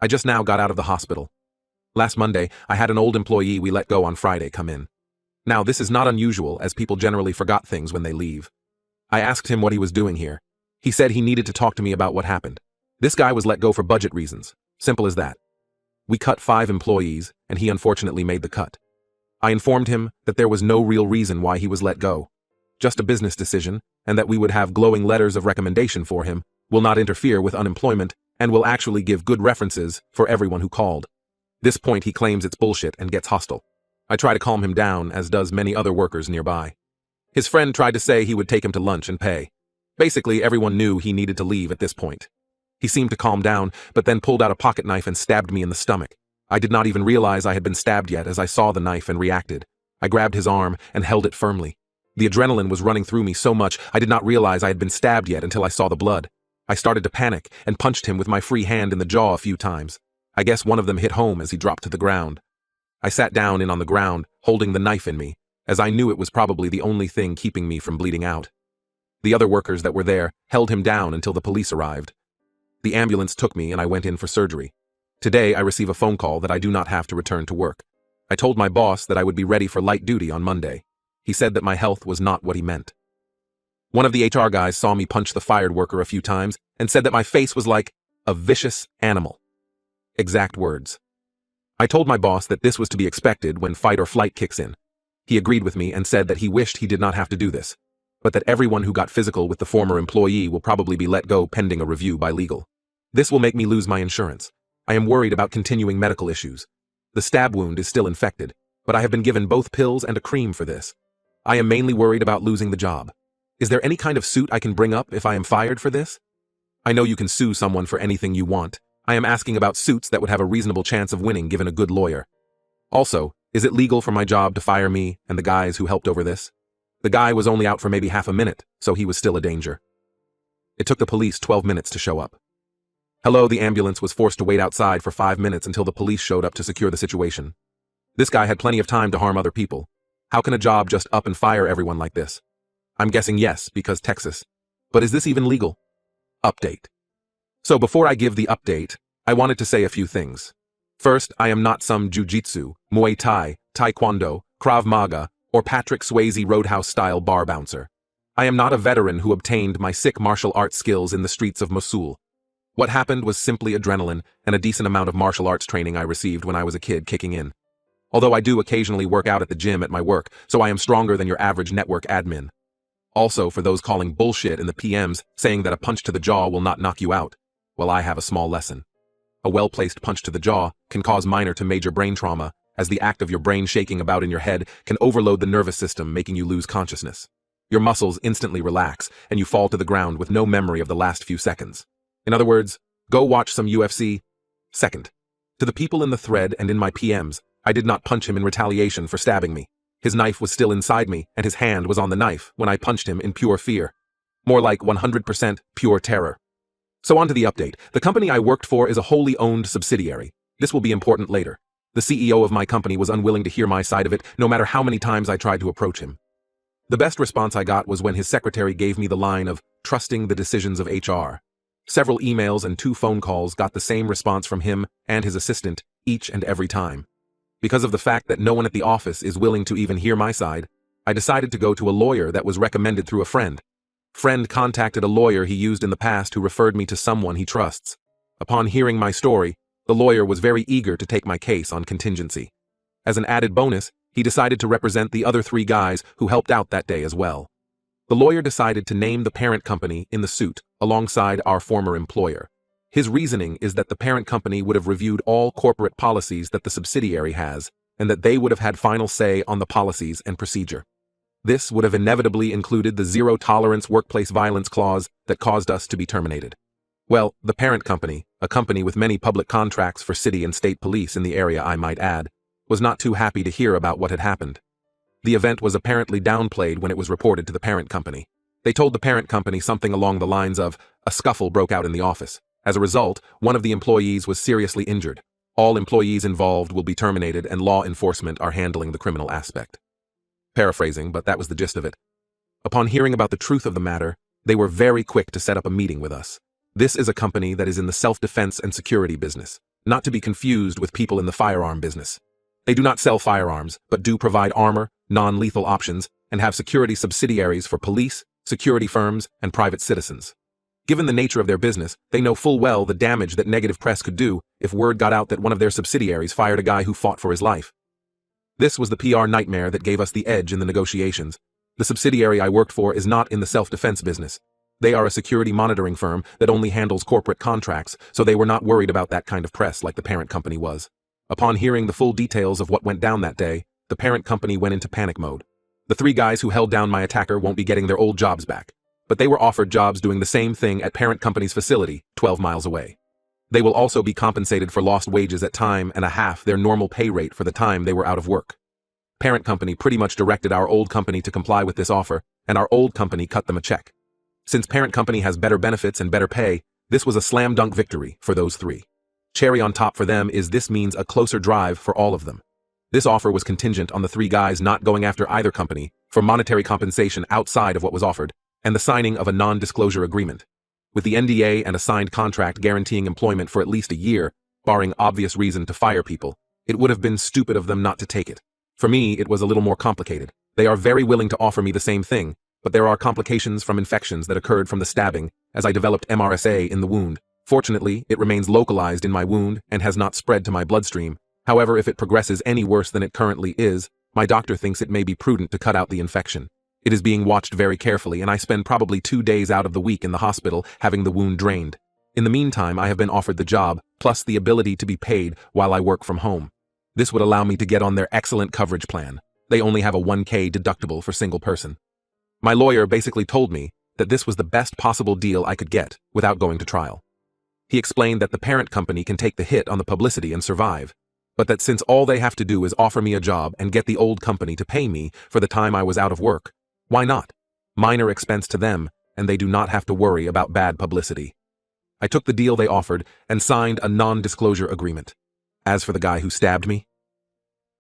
I just now got out of the hospital. Last Monday, I had an old employee we let go on Friday come in. Now, this is not unusual, as people generally forgot things when they leave. I asked him what he was doing here. He said he needed to talk to me about what happened. This guy was let go for budget reasons. Simple as that. We cut 5 employees, and he unfortunately made the cut. I informed him that there was no real reason why he was let go. Just a business decision, and that we would have glowing letters of recommendation for him, will not interfere with unemployment, and will actually give good references for everyone who called. This point he claims it's bullshit and gets hostile. I try to calm him down, as does many other workers nearby. His friend tried to say he would take him to lunch and pay. Basically, everyone knew he needed to leave at this point. He seemed to calm down, but then pulled out a pocket knife and stabbed me in the stomach. I did not even realize I had been stabbed yet as I saw the knife and reacted. I grabbed his arm and held it firmly. The adrenaline was running through me so much I did not realize I had been stabbed yet until I saw the blood. I started to panic and punched him with my free hand in the jaw a few times. I guess one of them hit home as he dropped to the ground. I sat down on the ground, holding the knife in me, as I knew it was probably the only thing keeping me from bleeding out. The other workers that were there held him down until the police arrived. The ambulance took me and I went in for surgery. Today I receive a phone call that I do not have to return to work. I told my boss that I would be ready for light duty on Monday. He said that my health was not what he meant. One of the HR guys saw me punch the fired worker a few times and said that my face was like a vicious animal. Exact words. I told my boss that this was to be expected when fight or flight kicks in. He agreed with me and said that he wished he did not have to do this, but that everyone who got physical with the former employee will probably be let go pending a review by legal. This will make me lose my insurance. I am worried about continuing medical issues. The stab wound is still infected, but I have been given both pills and a cream for this. I am mainly worried about losing the job. Is there any kind of suit I can bring up if I am fired for this? I know you can sue someone for anything you want. I am asking about suits that would have a reasonable chance of winning given a good lawyer. Also, is it legal for my job to fire me and the guys who helped over this? The guy was only out for maybe half a minute, so he was still a danger. It took the police 12 minutes to show up. Hello, the ambulance was forced to wait outside for 5 minutes until the police showed up to secure the situation. This guy had plenty of time to harm other people. How can a job just up and fire everyone like this? I'm guessing yes, because Texas. But is this even legal? Update. So before I give the update, I wanted to say a few things. First, I am not some jiu-jitsu, Muay Thai, Taekwondo, Krav Maga, or Patrick Swayze Roadhouse-style bar bouncer. I am not a veteran who obtained my sick martial arts skills in the streets of Mosul. What happened was simply adrenaline and a decent amount of martial arts training I received when I was a kid kicking in. Although I do occasionally work out at the gym at my work, so I am stronger than your average network admin. Also, for those calling bullshit in the PMs saying that a punch to the jaw will not knock you out, well, I have a small lesson. A well-placed punch to the jaw can cause minor to major brain trauma, as the act of your brain shaking about in your head can overload the nervous system, making you lose consciousness. Your muscles instantly relax, and you fall to the ground with no memory of the last few seconds. In other words, go watch some UFC. Second, to the people in the thread and in my PMs, I did not punch him in retaliation for stabbing me. His knife was still inside me, and his hand was on the knife when I punched him in pure fear. More like 100% pure terror. So on to the update. The company I worked for is a wholly owned subsidiary. This will be important later. The CEO of my company was unwilling to hear my side of it, no matter how many times I tried to approach him. The best response I got was when his secretary gave me the line of trusting the decisions of HR. Several emails and 2 phone calls got the same response from him and his assistant each and every time. Because of the fact that no one at the office is willing to even hear my side, I decided to go to a lawyer that was recommended through a friend. Friend contacted a lawyer he used in the past who referred me to someone he trusts. Upon hearing my story, the lawyer was very eager to take my case on contingency. As an added bonus, he decided to represent the other 3 guys who helped out that day as well. The lawyer decided to name the parent company in the suit alongside our former employer. His reasoning is that the parent company would have reviewed all corporate policies that the subsidiary has, and that they would have had final say on the policies and procedure. This would have inevitably included the zero-tolerance workplace violence clause that caused us to be terminated. Well, the parent company, a company with many public contracts for city and state police in the area I might add, was not too happy to hear about what had happened. The event was apparently downplayed when it was reported to the parent company. They told the parent company something along the lines of, a scuffle broke out in the office. As a result, one of the employees was seriously injured. All employees involved will be terminated and law enforcement are handling the criminal aspect. Paraphrasing, but that was the gist of it. Upon hearing about the truth of the matter, they were very quick to set up a meeting with us. This is a company that is in the self-defense and security business. not to be confused with people in the firearm business. They do not sell firearms, but do provide armor, non-lethal options, and have security subsidiaries for police, security firms, and private citizens. Given the nature of their business, they know full well the damage that negative press could do if word got out that one of their subsidiaries fired a guy who fought for his life. This was the PR nightmare that gave us the edge in the negotiations. The subsidiary I worked for is not in the self-defense business. They are a security monitoring firm that only handles corporate contracts, so they were not worried about that kind of press like the parent company was. Upon hearing the full details of what went down that day, the parent company went into panic mode. The 3 guys who held down my attacker won't be getting their old jobs back, but they were offered jobs doing the same thing at parent company's facility, 12 miles away. They will also be compensated for lost wages at time and a half their normal pay rate for the time they were out of work. Parent company pretty much directed our old company to comply with this offer, and our old company cut them a check. Since parent company has better benefits and better pay, this was a slam dunk victory for those 3. Cherry on top for them is this means a closer drive for all of them. This offer was contingent on the 3 guys not going after either company for monetary compensation outside of what was offered, and the signing of a non-disclosure agreement. With the NDA and a signed contract guaranteeing employment for at least a year, barring obvious reason to fire people, it would have been stupid of them not to take it. For me, it was a little more complicated. They are very willing to offer me the same thing, but there are complications from infections that occurred from the stabbing, as I developed MRSA in the wound. Fortunately, it remains localized in my wound and has not spread to my bloodstream. However, if it progresses any worse than it currently is, my doctor thinks it may be prudent to cut out the infection. It is being watched very carefully, and I spend probably 2 days out of the week in the hospital having the wound drained. In the meantime, I have been offered the job, plus the ability to be paid while I work from home. This would allow me to get on their excellent coverage plan. They only have a 1K deductible for single person. My lawyer basically told me that this was the best possible deal I could get without going to trial. He explained that the parent company can take the hit on the publicity and survive, but that since all they have to do is offer me a job and get the old company to pay me for the time I was out of work, why not? Minor expense to them, and they do not have to worry about bad publicity. I took the deal they offered and signed a non-disclosure agreement. As for the guy who stabbed me,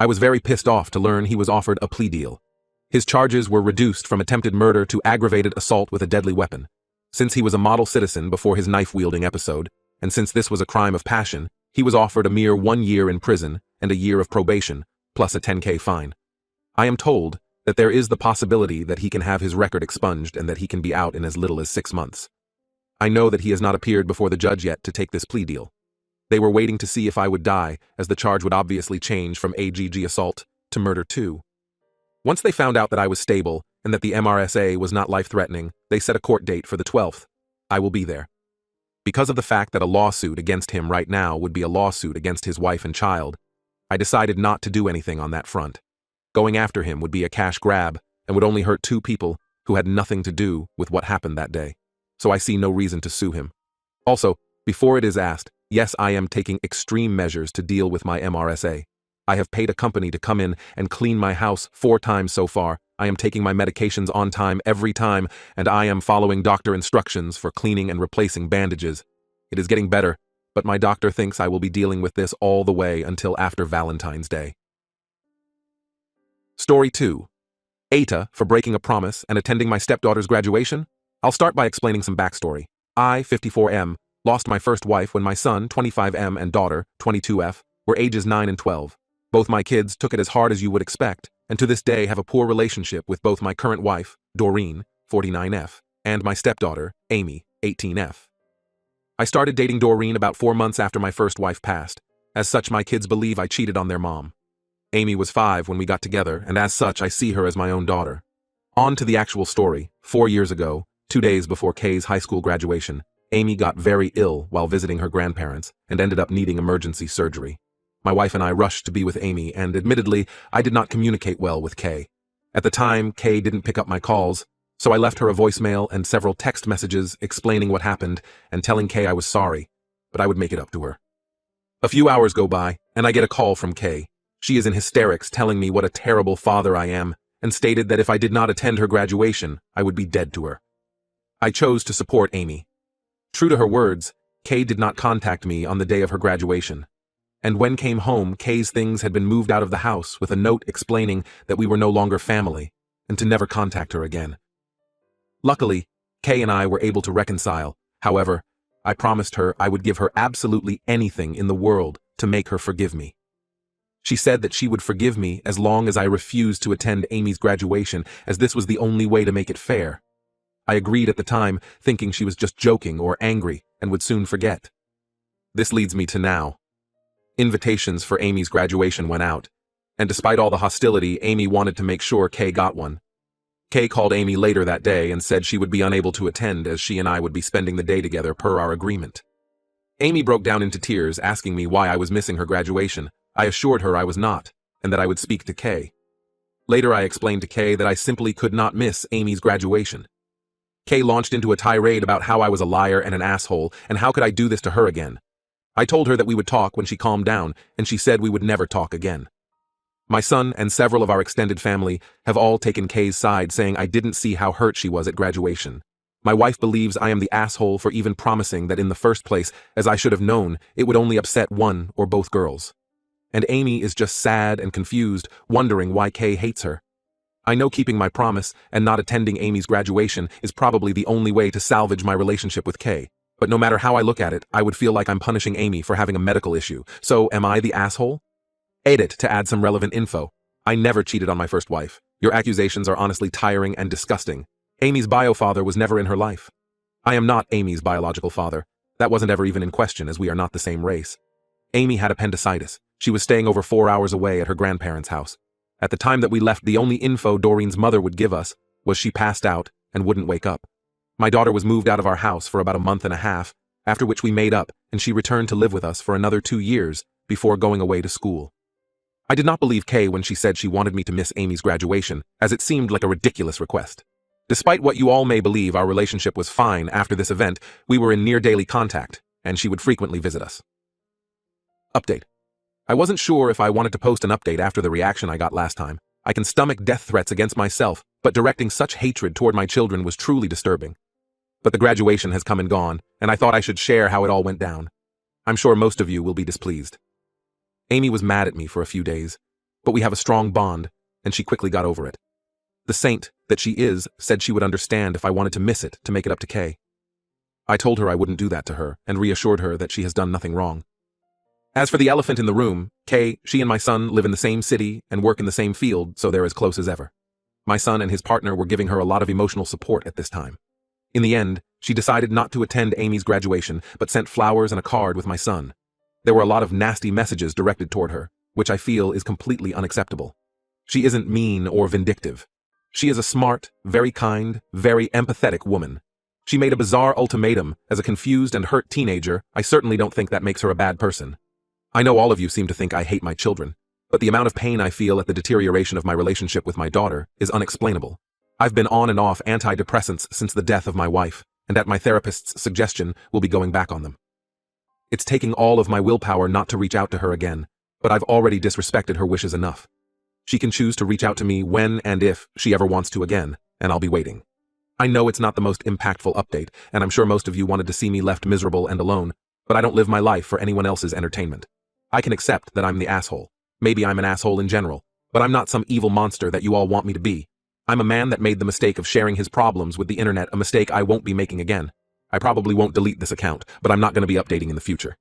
I was very pissed off to learn he was offered a plea deal. His charges were reduced from attempted murder to aggravated assault with a deadly weapon. Since he was a model citizen before his knife-wielding episode, and since this was a crime of passion, he was offered a mere 1 year in prison and a year of probation, plus a 10K fine. I am told that there is the possibility that he can have his record expunged and that he can be out in as little as 6 months. I know that he has not appeared before the judge yet to take this plea deal. They were waiting to see if I would die, as the charge would obviously change from AGG assault to murder too. Once they found out that I was stable and that the MRSA was not life-threatening, they set a court date for the 12th. I will be there. Because of the fact that a lawsuit against him right now would be a lawsuit against his wife and child, I decided not to do anything on that front. Going after him would be a cash grab and would only hurt 2 people who had nothing to do with what happened that day. So I see no reason to sue him. Also, before it is asked, yes, I am taking extreme measures to deal with my MRSA. I have paid a company to come in and clean my house 4 times so far. I am taking my medications on time every time, and I am following doctor instructions for cleaning and replacing bandages. It is getting better, but my doctor thinks I will be dealing with this all the way until after Valentine's Day. Story 2. Eta for breaking a promise and attending my stepdaughter's graduation? I'll start by explaining some backstory. I, 54M, lost my first wife when my son, 25M, and daughter, 22F, were ages 9 and 12. Both my kids took it as hard as you would expect, and to this day have a poor relationship with both my current wife, Doreen, 49F, and my stepdaughter, Amy, 18F. I started dating Doreen about 4 months after my first wife passed. As such, my kids believe I cheated on their mom. Amy was 5 when we got together, and as such, I see her as my own daughter. On to the actual story. 4 years ago, 2 days before Kay's high school graduation, Amy got very ill while visiting her grandparents and ended up needing emergency surgery. My wife and I rushed to be with Amy, and admittedly, I did not communicate well with Kay. At the time, Kay didn't pick up my calls, so I left her a voicemail and several text messages explaining what happened and telling Kay I was sorry, but I would make it up to her. A few hours go by, and I get a call from Kay. She is in hysterics telling me what a terrible father I am, and stated that if I did not attend her graduation, I would be dead to her. I chose to support Amy. True to her words, Kay did not contact me on the day of her graduation. And when came home, Kay's things had been moved out of the house with a note explaining that we were no longer family, and to never contact her again. Luckily, Kay and I were able to reconcile. However, I promised her I would give her absolutely anything in the world to make her forgive me. She said that she would forgive me as long as I refused to attend Amy's graduation, as this was the only way to make it fair. I agreed at the time, thinking she was just joking or angry and would soon forget. This leads me to now. Invitations for Amy's graduation went out, and despite all the hostility, Amy wanted to make sure Kay got one. Kay called Amy later that day and said she would be unable to attend as she and I would be spending the day together per our agreement. Amy broke down into tears, asking me why I was missing her graduation. I assured her I was not, and that I would speak to Kay. Later I explained to Kay that I simply could not miss Amy's graduation. Kay launched into a tirade about how I was a liar and an asshole, and how could I do this to her again. I told her that we would talk when she calmed down, and she said we would never talk again. My son and several of our extended family have all taken Kay's side, saying I didn't see how hurt she was at graduation. My wife believes I am the asshole for even promising that in the first place, as I should have known, it would only upset one or both girls. And Amy is just sad and confused, wondering why Kay hates her. I know keeping my promise and not attending Amy's graduation is probably the only way to salvage my relationship with Kay, but no matter how I look at it, I would feel like I'm punishing Amy for having a medical issue. So am I the asshole? Edit to add some relevant info. I never cheated on my first wife. Your accusations are honestly tiring and disgusting. Amy's bio father was never in her life. I am not Amy's biological father. That wasn't ever even in question, as we are not the same race. Amy had appendicitis. She was staying over 4 hours away at her grandparents' house. At the time that we left, the only info Doreen's mother would give us was she passed out and wouldn't wake up. My daughter was moved out of our house for about a month and a half, after which we made up, and she returned to live with us for another 2 years before going away to school. I did not believe Kay when she said she wanted me to miss Amy's graduation, as it seemed like a ridiculous request. Despite what you all may believe, our relationship was fine after this event. We were in near daily contact, and she would frequently visit us. Update. I wasn't sure if I wanted to post an update after the reaction I got last time. I can stomach death threats against myself, but directing such hatred toward my children was truly disturbing. But the graduation has come and gone, and I thought I should share how it all went down. I'm sure most of you will be displeased. Amy was mad at me for a few days, but we have a strong bond, and she quickly got over it. The saint that she is said she would understand if I wanted to miss it to make it up to Kay. I told her I wouldn't do that to her, and reassured her that she has done nothing wrong. As for the elephant in the room, Kay, she and my son live in the same city and work in the same field, so they're as close as ever. My son and his partner were giving her a lot of emotional support at this time. In the end, she decided not to attend Amy's graduation, but sent flowers and a card with my son. There were a lot of nasty messages directed toward her, which I feel is completely unacceptable. She isn't mean or vindictive. She is a smart, very kind, very empathetic woman. She made a bizarre ultimatum. As a confused and hurt teenager, I certainly don't think that makes her a bad person. I know all of you seem to think I hate my children, but the amount of pain I feel at the deterioration of my relationship with my daughter is unexplainable. I've been on and off antidepressants since the death of my wife, and at my therapist's suggestion, will be going back on them. It's taking all of my willpower not to reach out to her again, but I've already disrespected her wishes enough. She can choose to reach out to me when and if she ever wants to again, and I'll be waiting. I know it's not the most impactful update, and I'm sure most of you wanted to see me left miserable and alone, but I don't live my life for anyone else's entertainment. I can accept that I'm the asshole. Maybe I'm an asshole in general, but I'm not some evil monster that you all want me to be. I'm a man that made the mistake of sharing his problems with the internet, a mistake I won't be making again. I probably won't delete this account, but I'm not going to be updating in the future.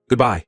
Goodbye.